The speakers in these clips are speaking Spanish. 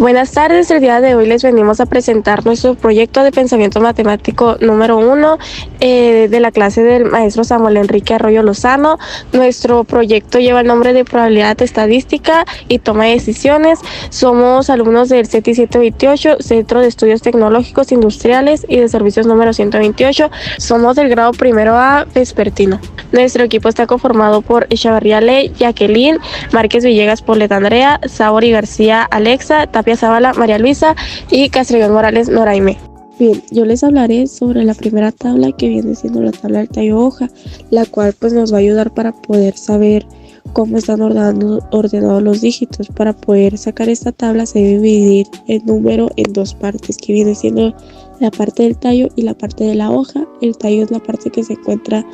Buenas tardes, el día de hoy les venimos a presentar nuestro proyecto de pensamiento matemático número 1 de la clase del maestro Samuel Enrique Arroyo Lozano. Nuestro proyecto lleva el nombre de probabilidad estadística y toma de decisiones. Somos alumnos del CETI 728, Centro de Estudios Tecnológicos Industriales y de Servicios número 128. Somos del grado primero A vespertino. Nuestro equipo está conformado por Echavarría Ley, Jacqueline, Márquez Villegas, Polet Andrea, Sabori García Alexa, Tapia Zavala María Luisa y Castrillón Morales Noraime. Bien, yo les hablaré sobre la primera tabla, que viene siendo la tabla del tallo hoja, la cual pues nos va a ayudar para poder saber cómo están ordenados los dígitos. Para poder sacar esta tabla se debe dividir el número en dos partes, que viene siendo la parte del tallo y la parte de la hoja. El tallo es la parte que se encuentra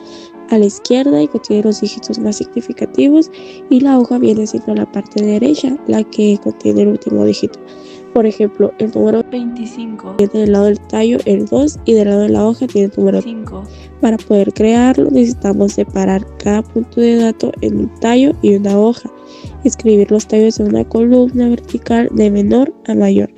a la izquierda y contiene los dígitos más significativos, y la hoja viene siendo la parte derecha, la que contiene el último dígito. Por ejemplo, el número 25 tiene del lado del tallo el 2 y del lado de la hoja tiene el número 5. Para poder crearlo necesitamos separar cada punto de dato en un tallo y una hoja, escribir los tallos en una columna vertical de menor a mayor,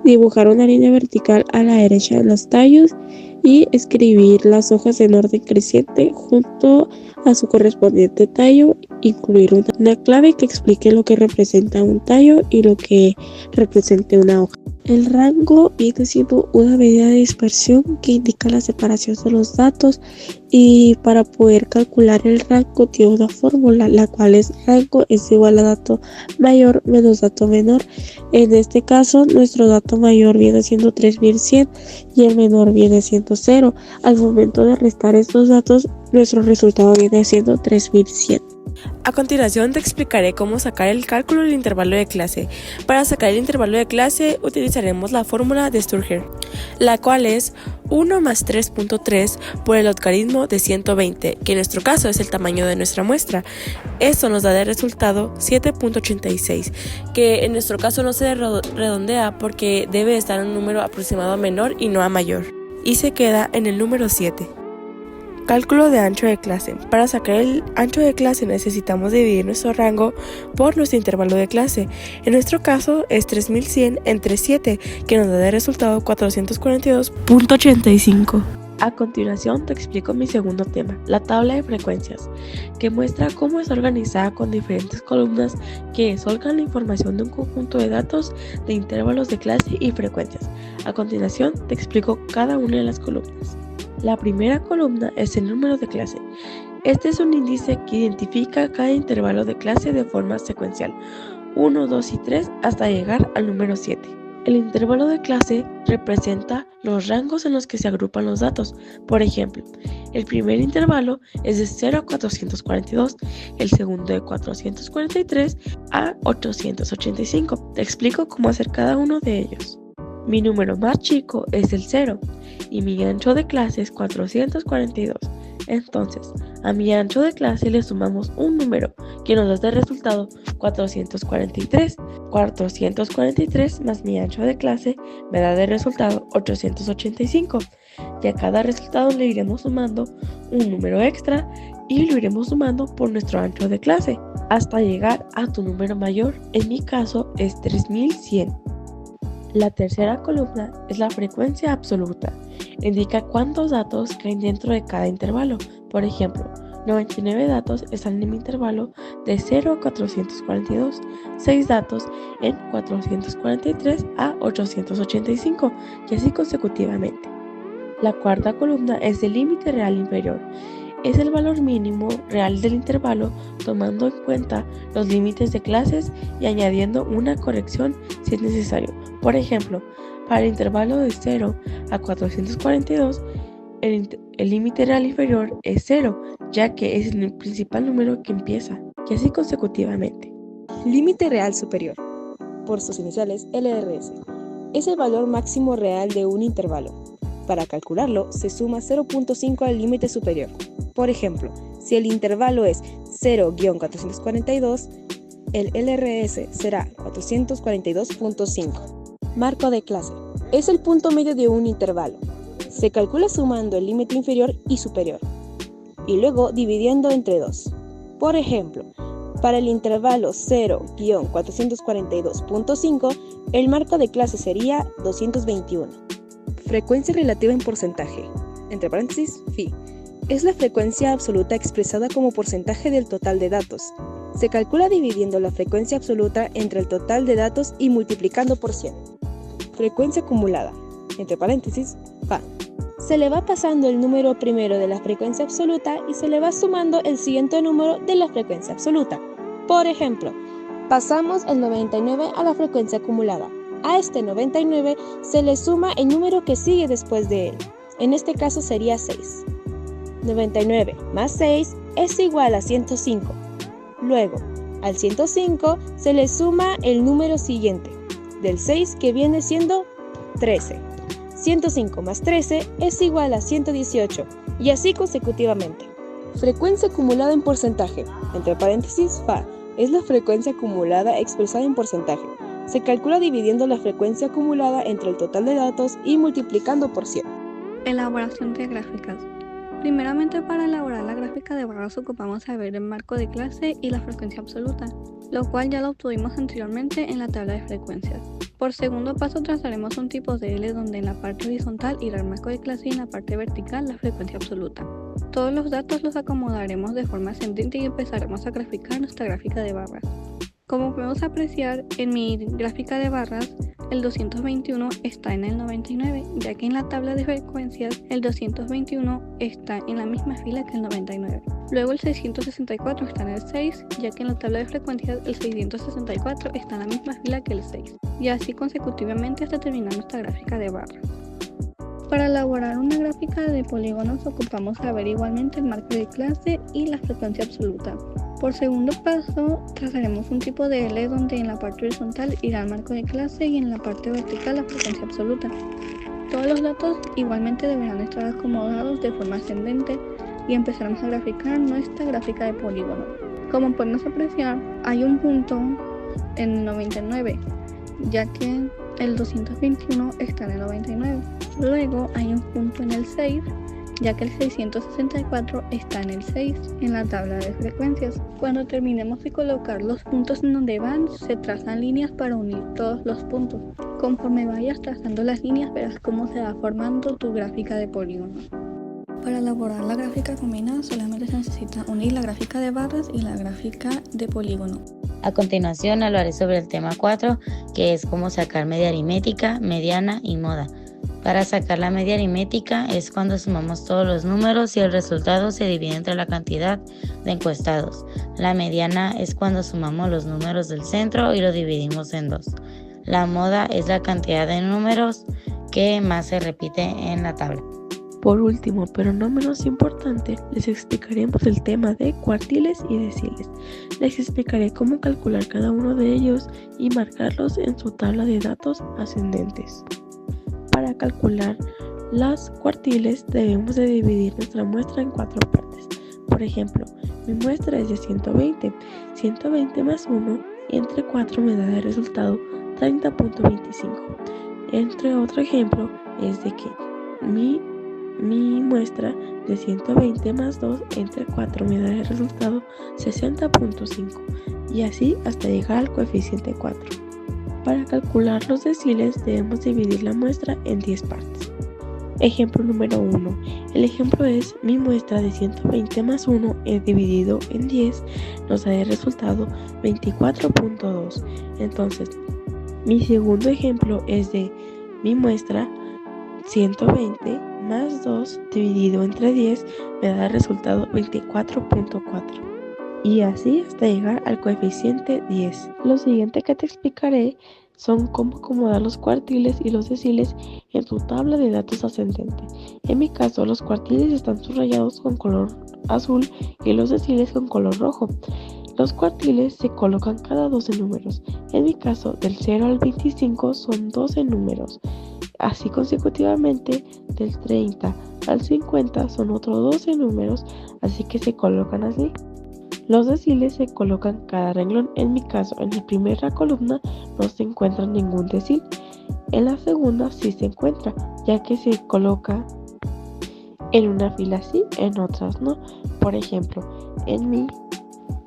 dibujar una línea vertical a la derecha de los tallos y escribir las hojas en orden creciente junto a su correspondiente tallo, incluir una clave que explique lo que representa un tallo y lo que represente una hoja. El rango viene siendo una medida de dispersión que indica la separación de los datos, y para poder calcular el rango tiene una fórmula, la cual es rango es igual a dato mayor menos dato menor. En este caso nuestro dato mayor viene siendo 3100 y el menor viene siendo 0. Al momento de restar estos datos, nuestro resultado viene siendo 3100. A continuación te explicaré cómo sacar el cálculo del intervalo de clase. Para sacar el intervalo de clase utilizaremos la fórmula de Sturger, la cual es 1 más 3.3 por el logaritmo de 120, que en nuestro caso es el tamaño de nuestra muestra. Esto nos da de resultado 7.86, que en nuestro caso no se redondea porque debe estar en un número aproximado a menor y no a mayor, y se queda en el número 7. Cálculo de ancho de clase. Para sacar el ancho de clase necesitamos dividir nuestro rango por nuestro intervalo de clase. En nuestro caso es 3100 entre 7, que nos da de resultado 442.85. A continuación te explico mi segundo tema, la tabla de frecuencias, que muestra cómo es organizada con diferentes columnas que descolgan la información de un conjunto de datos de intervalos de clase y frecuencias. A continuación te explico cada una de las columnas. La primera columna es el número de clase. Este es un índice que identifica cada intervalo de clase de forma secuencial, 1, 2 y 3 hasta llegar al número 7. El intervalo de clase representa los rangos en los que se agrupan los datos. Por ejemplo, el primer intervalo es de 0 a 442, el segundo de 443 a 885. Te explico cómo hacer cada uno de ellos. Mi número más chico es el 0 y mi ancho de clase es 442. Entonces, a mi ancho de clase le sumamos un número que nos da de resultado 443. 443 más mi ancho de clase me da de resultado 885. Y a cada resultado le iremos sumando un número extra y lo iremos sumando por nuestro ancho de clase hasta llegar a tu número mayor. En mi caso es 3100. La tercera columna es la frecuencia absoluta. Indica cuántos datos caen dentro de cada intervalo. Por ejemplo, 99 datos están en mi intervalo de 0 a 442, 6 datos en 443 a 885 y así consecutivamente. La cuarta columna es el límite real inferior. Es el valor mínimo real del intervalo tomando en cuenta los límites de clases y añadiendo una corrección si es necesario. Por ejemplo, para el intervalo de 0 a 442, el límite real inferior es 0, ya que es el principal número que empieza, y así consecutivamente. Límite real superior, por sus iniciales LRS, es el valor máximo real de un intervalo. Para calcularlo, se suma 0.5 al límite superior. Por ejemplo, si el intervalo es 0-442, el LRS será 442.5. Marco de clase. Es el punto medio de un intervalo. Se calcula sumando el límite inferior y superior, y luego dividiendo entre 2. Por ejemplo, Para el intervalo 0-442.5, el marco de clase sería 221. Frecuencia relativa en porcentaje, entre paréntesis, phi. Es la frecuencia absoluta expresada como porcentaje del total de datos. Se calcula dividiendo la frecuencia absoluta entre el total de datos y multiplicando por 100. Frecuencia acumulada, entre paréntesis, fa. Se le va pasando el número primero de la frecuencia absoluta y se le va sumando el siguiente número de la frecuencia absoluta. Por ejemplo, pasamos el 99 a la frecuencia acumulada. A este 99 se le suma el número que sigue después de él. En este caso sería 6. 99 más 6 es igual a 105. Luego, al 105 se le suma el número siguiente, del 6 que viene siendo 13. 105 más 13 es igual a 118, y así consecutivamente. Frecuencia acumulada en porcentaje, entre paréntesis, fa, es la frecuencia acumulada expresada en porcentaje. Se calcula dividiendo la frecuencia acumulada entre el total de datos y multiplicando por 100. Elaboración de gráficas. Primeramente, para elaborar la gráfica de barras ocupamos saber el marco de clase y la frecuencia absoluta, lo cual ya lo obtuvimos anteriormente en la tabla de frecuencias. Por segundo paso trazaremos un tipo de L donde en la parte horizontal irá el marco de clase y en la parte vertical la frecuencia absoluta. Todos los datos los acomodaremos de forma ascendente y empezaremos a graficar nuestra gráfica de barras. Como podemos apreciar, en mi gráfica de barras, el 221 está en el 99, ya que en la tabla de frecuencias el 221 está en la misma fila que el 99. Luego el 664 está en el 6, ya que en la tabla de frecuencias el 664 está en la misma fila que el 6. Y así consecutivamente hasta terminar nuestra gráfica de barras. Para elaborar una gráfica de polígonos ocupamos saber igualmente el marco de clase y la frecuencia absoluta. Por segundo paso, trazaremos un tipo de L donde en la parte horizontal irá el marco de clase y en la parte vertical la frecuencia absoluta. Todos los datos igualmente deberán estar acomodados de forma ascendente y empezaremos a graficar nuestra gráfica de polígono. Como podemos apreciar, hay un punto en el 99, ya que el 221 está en el 99. Luego hay un punto en el 6, ya que el 664 está en el 6 en la tabla de frecuencias. Cuando terminemos de colocar los puntos en donde van, se trazan líneas para unir todos los puntos. Conforme vayas trazando las líneas, verás cómo se va formando tu gráfica de polígonos. Para elaborar la gráfica combinada solamente se necesita unir la gráfica de barras y la gráfica de polígono. A continuación hablaré sobre el tema 4, que es cómo sacar media aritmética, mediana y moda. Para sacar la media aritmética es cuando sumamos todos los números y el resultado se divide entre la cantidad de encuestados. La mediana es cuando sumamos los números del centro y lo dividimos en 2. La moda es la cantidad de números que más se repite en la tabla. Por último, pero no menos importante, les explicaremos el tema de cuartiles y deciles. Les explicaré cómo calcular cada uno de ellos y marcarlos en su tabla de datos ascendentes. Para calcular las cuartiles debemos de dividir nuestra muestra en 4 partes. Por ejemplo, mi muestra es de 120. 120 más 1 entre 4 me da de resultado 30.25. Entre otro ejemplo es de que mi muestra de 120 más 2 entre 4 me da de resultado 60.5 y así hasta llegar al coeficiente 4. Para calcular los deciles debemos dividir la muestra en 10 partes. Ejemplo número 1. El ejemplo es mi muestra de 120 más 1 dividido en 10 nos da de resultado 24.2. Entonces, mi segundo ejemplo es de mi muestra 120 más 2 dividido entre 10 me da de resultado 24.4. Y así hasta llegar al coeficiente 10. Lo siguiente que te explicaré son cómo acomodar los cuartiles y los deciles en tu tabla de datos ascendente. En mi caso, los cuartiles están subrayados con color azul y los deciles con color rojo. Los cuartiles se colocan cada 12 números. En mi caso, del 0 al 25 son 12 números. Así consecutivamente, del 30 al 50 son otros 12 números, así que se colocan así. Los deciles se colocan cada renglón. En mi caso, en la primera columna no se encuentra ningún decil. En la segunda sí se encuentra, ya que se coloca en una fila sí, en otras no. Por ejemplo, en mi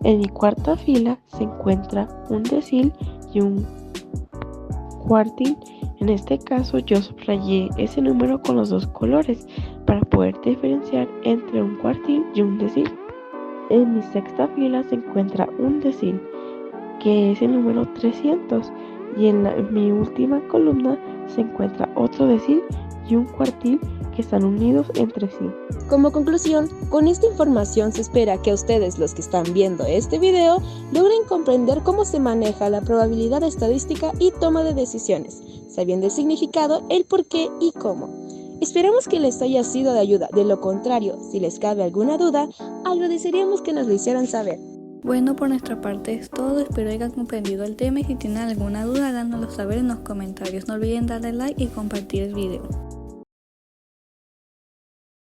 En mi cuarta fila se encuentra un decil y un cuartil. En este caso yo subrayé ese número con los dos colores para poder diferenciar entre un cuartil y un decil. En mi sexta fila se encuentra un decil, que es el número 300, y en mi última columna se encuentra otro decil y un cuartil que están unidos entre sí. Como conclusión, con esta información se espera que ustedes, los que están viendo este video, logren comprender cómo se maneja la probabilidad estadística y toma de decisiones, sabiendo el significado, el por qué y cómo. Esperamos que les haya sido de ayuda. De lo contrario, si les cabe alguna duda, agradeceríamos que nos lo hicieran saber. Bueno, por nuestra parte es todo, espero hayan comprendido el tema y si tienen alguna duda háganoslo saber en los comentarios. No olviden darle like y compartir el video.